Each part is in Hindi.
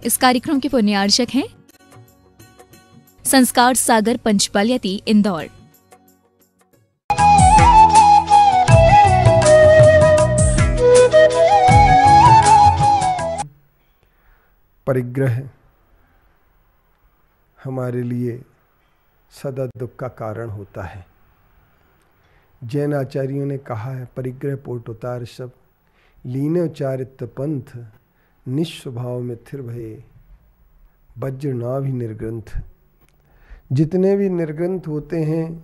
इस कार्यक्रम के पुण्यार्चक हैं संस्कार सागर पंचपलियती इंदौर। परिग्रह हमारे लिए सदा दुख का कारण होता है। जैन आचार्यों ने कहा है, परिग्रह पोट उतार सब लीने उचारित पंथ निस्वभाव में थिर भये वज्र ना भी निर्ग्रंथ। जितने भी निर्ग्रंथ होते हैं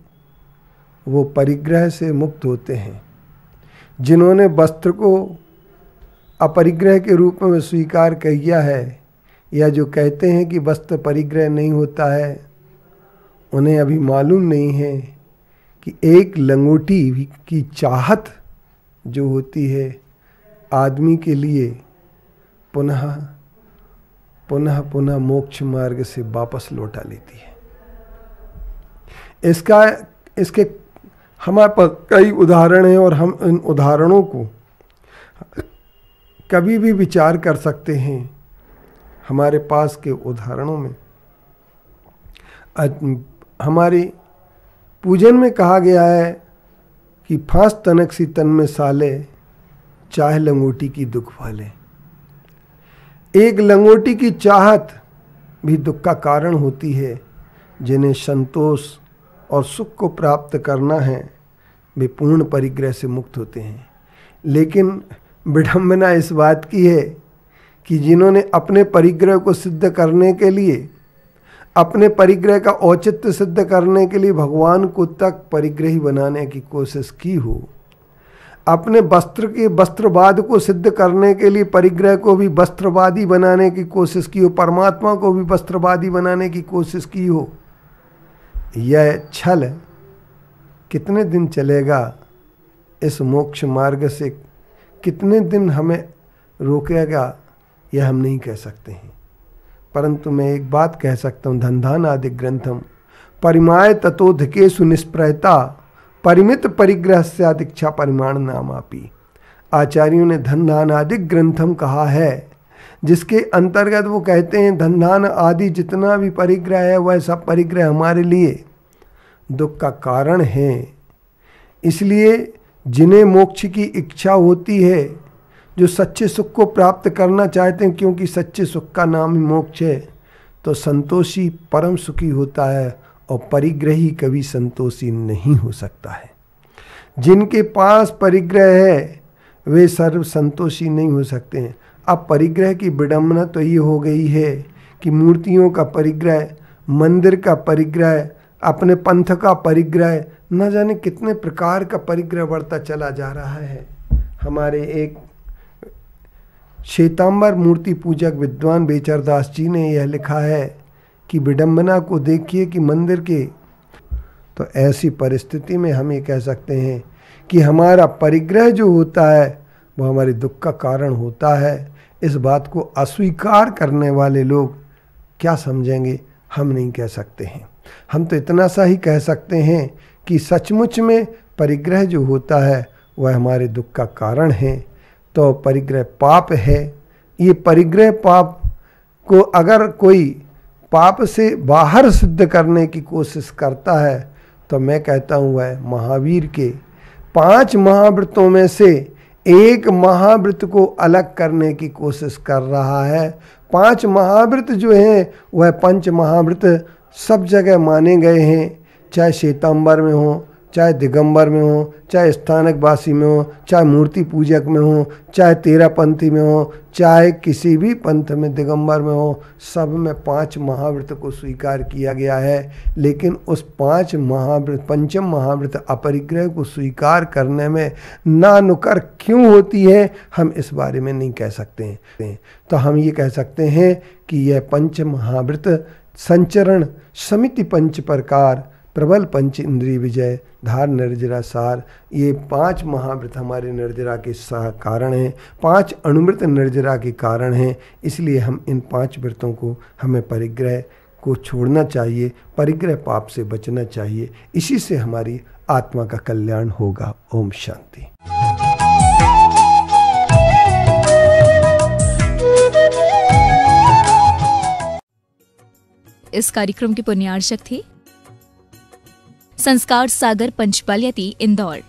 वो परिग्रह से मुक्त होते हैं। जिन्होंने वस्त्र को अपरिग्रह के रूप में स्वीकार किया है या जो कहते हैं कि वस्त्र परिग्रह नहीं होता है, उन्हें अभी मालूम नहीं है कि एक लंगोटी की चाहत जो होती है आदमी के लिए पुनः पुनः पुनः मोक्ष मार्ग से वापस लौटा लेती है। इसके हमारे पास कई उदाहरण हैं और हम इन उदाहरणों को कभी भी विचार कर सकते हैं। हमारे पास के उदाहरणों में हमारे पूजन में कहा गया है कि फांस तनक सी तन में साले चाहे लंगोटी की दुख वाले। एक लंगोटी की चाहत भी दुख का कारण होती है। जिन्हें संतोष और सुख को प्राप्त करना है वे पूर्ण परिग्रह से मुक्त होते हैं। लेकिन विडंबना इस बात की है कि जिन्होंने अपने परिग्रह को सिद्ध करने के लिए, अपने परिग्रह का औचित्य सिद्ध करने के लिए भगवान को तक परिग्रही बनाने की कोशिश की हो, अपने वस्त्र के वस्त्रवाद को सिद्ध करने के लिए परिग्रह को भी वस्त्रवादी बनाने की कोशिश की हो, परमात्मा को भी वस्त्रवादी बनाने की कोशिश की हो, यह छल कितने दिन चलेगा? इस मोक्ष मार्ग से कितने दिन हमें रोकेगा यह हम नहीं कह सकते हैं। परंतु मैं एक बात कह सकता हूँ, धनधान आदि ग्रंथम परिमाय ततोधकेषु निष्प्रयता परिमित परिग्रह से दीक्षा परिमाण नामापि। आचार्यों ने धनधान आदि ग्रंथम कहा है, जिसके अंतर्गत वो कहते हैं धनधान आदि जितना भी परिग्रह है वह सब परिग्रह हमारे लिए दुख का कारण है। इसलिए जिन्हें मोक्ष की इच्छा होती है, जो सच्चे सुख को प्राप्त करना चाहते हैं, क्योंकि सच्चे सुख का नाम ही मोक्ष है, तो संतोषी परम सुखी होता है और परिग्रही कभी संतोषी नहीं हो सकता है। जिनके पास परिग्रह है वे सर्व संतोषी नहीं हो सकते हैं। अब परिग्रह की विडंबना तो ये हो गई है कि मूर्तियों का परिग्रह, मंदिर का परिग्रह, अपने पंथ का परिग्रह, न जाने कितने प्रकार का परिग्रह बढ़ता चला जा रहा है। हमारे एक श्वेतांबर मूर्ति पूजक विद्वान बेचरदास जी ने यह लिखा है कि विडंबना को देखिए कि मंदिर के, तो ऐसी परिस्थिति में हम ये कह सकते हैं कि हमारा परिग्रह जो होता है वो हमारे दुख का कारण होता है। इस बात को अस्वीकार करने वाले लोग क्या समझेंगे हम नहीं कह सकते हैं। हम तो इतना सा ही कह सकते हैं कि सचमुच में परिग्रह जो होता है वह हमारे दुख का कारण है। तो परिग्रह पाप है। ये परिग्रह पाप को अगर कोई पाप से बाहर सिद्ध करने की कोशिश करता है तो मैं कहता हूँ वह महावीर के 5 महाव्रतों में से एक महाव्रत को अलग करने की कोशिश कर रहा है। 5 महाव्रत जो हैं वह पंच महाव्रत सब जगह माने गए हैं, चाहे श्वेतांबर में हो, चाहे दिगंबर में हो, चाहे स्थानक वासी में हो, चाहे मूर्ति पूजक में हो, चाहे तेरापंथी में हो, चाहे किसी भी पंथ में दिगंबर में हो, सब में 5 महाव्रत को स्वीकार किया गया है। लेकिन उस 5 महाव्रत, पंचम महाव्रत अपरिग्रह को स्वीकार करने में नानुकर क्यों होती है हम इस बारे में नहीं कह सकते हैं। तो हम ये कह सकते हैं कि यह पंच महाव्रत संचरण समिति पंच प्रकार प्रबल पंच इंद्रिय विजय धार निर्जरा सार, ये 5 महाव्रत हमारे निर्जरा के कारण हैं, 5 अनुव्रत निर्जरा के कारण हैं। इसलिए हम इन 5 व्रतों को, हमें परिग्रह को छोड़ना चाहिए, परिग्रह पाप से बचना चाहिए। इसी से हमारी आत्मा का कल्याण होगा। ओम शांति। इस कार्यक्रम के पुण्यार्चक थे संस्कार सागर पंचपालियाती इंदौर।